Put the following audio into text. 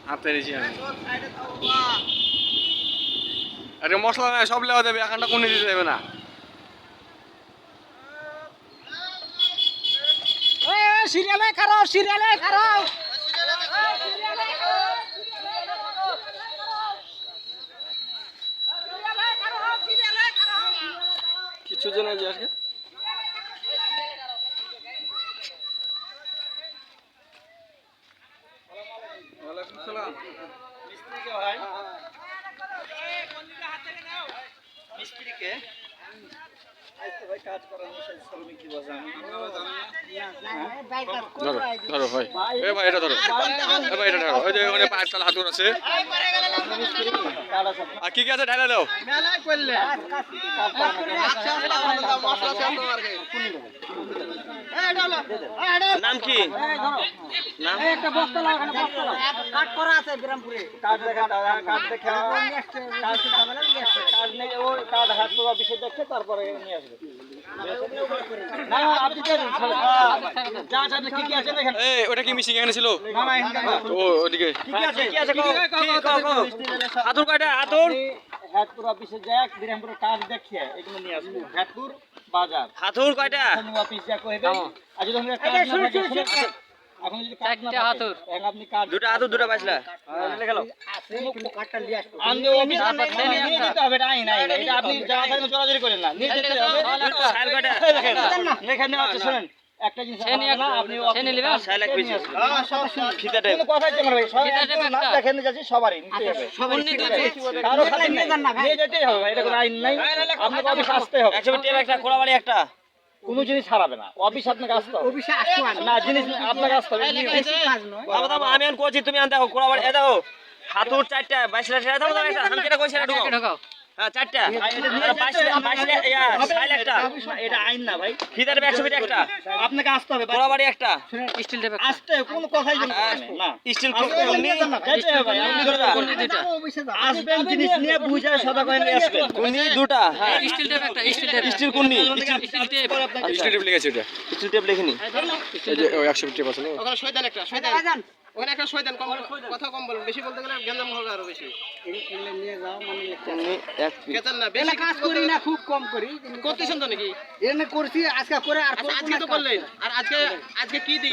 হাতে দিছি আমি আরে মশলা নাই সব লেওয়া যাবে এখানটা কোনে দিতে যাবে না সিরিয়ালে খারাপ কিছু জন আছে আজকে ওয়ালাইকুম সালাম মিস্ত্রি কে ভাই মিস্ত্রি কে আইতে ভাই কাজ করার বিষয় শ্রমিক দিবস আমি ধরো ভাই এ ভাই এটা ধরো এ ভাই এটা ধরো ওই যে ওখানে পাঁচ তাল হাতুর আছে আর কি কি আছে ঢালা দাও মেলাই করলে নাম কি নাম একটা বস্তা লাগানো বস্তা কাট করা আছে বিরামপুরে কার্ড দেখা কার্ড দেখে কার্ড নেই ও কার্ড হাত পুরো অফিসে দেখে তারপরে নিয়ে আসবে না আপনি যা চাইলে কি কি আছে দেখেন এই ওটা কি মিশিং এখানে ছিল ও ওদিকে কি আছে কও হাতুর কয়টা হাতুর হাতপুর অফিসে যায় বিরামপুর কার্ড দেখিয়ে এগুলো নিয়ে আসবে হাতপুর বাজার হাতুর কয়টা অফিস যা কইবে আর যদি আমরা কার্ড না থাকে এখন যদি কার্ড না থাকে এখন আপনি কার্ড দুটো হাতুর দুটো বাজলা লিখে নাও আছে কিন্তু কাটটা নিয়ে আসতে আমনে অফিস নিয়ে দিতে হবে না না এটা আপনি যা থাকলে চলাচলি করেন না নিয়ে দিতে হবে সাইল কয়টা দেখেন এখানে আছে শুনেন একটা জিনিস আপনি সাইল এক পিস হ্যাঁ সব ফিতা টাইপ কোনো কথাই তো ভাই সব না দেখেন যাচ্ছে সবারই নিতে হবে সবাই নিতে কারো খাতির নিয়ে যান না নিয়ে যেতেই হবে ভাই এটা কোনো আইন নাই আপনাকে অফিস আসতে হবে 100 টাকা একটা কোড়াবাড়ি একটা কোনো জিনিস হারাবে না অফিস আপনাকে আসতে হবে অফিসে আসো না জিনিস আপনাকে আসতে হবে বেশি কাজ নয় বাবা আমি আন কোচি তুমি আন দেখো কোড়াবাড়ি এ দেখো হাতুর চারটা 22 লাখ টাকা দাও একটা আমি কেটা কইছি এটা ঢুকাও হ্যাঁ চারটা আর 22 ইয়া সাইল একটা এটা আইন না ভাই ফিতার 100 টাকা একটা আপনাকে আসতে হবে কোড়াবাড়ি একটা স্টিল টেপ আসতে কোনো কথাই না স্টিল নিয়ে যান না যেতে হবে ভাই আপনি করে যান অফিসে যাও আসবেন জিনিস নিয়ে বুঝে সদা করে নিয়ে আসবেন কোনি দুটা হ্যাঁ স্টিল টেপ একটা স্টিল টেপ স্টিল কোনি স্টিল টেপ স্টিল টেপ লিখেছে এটা স্টিল টেপ লিখিনি এই যে 100 টাকা আছে না ওখানে শয়তান একটা শয়তান ওখানে একটা শয়তান কম কথা কম বলেন বেশি বলতে গেলে গ্যাঞ্জাম হবে আরো বেশি এগুলো নিয়ে যাও মানে কোনি এক গেতেন না বেলা বেশি কাজ করি না খুব কম করি করতেছেন তো নাকি এনে করছি আজকে করে আর আচ্ছা আজকে তো করলেন আর আজকে কি দিই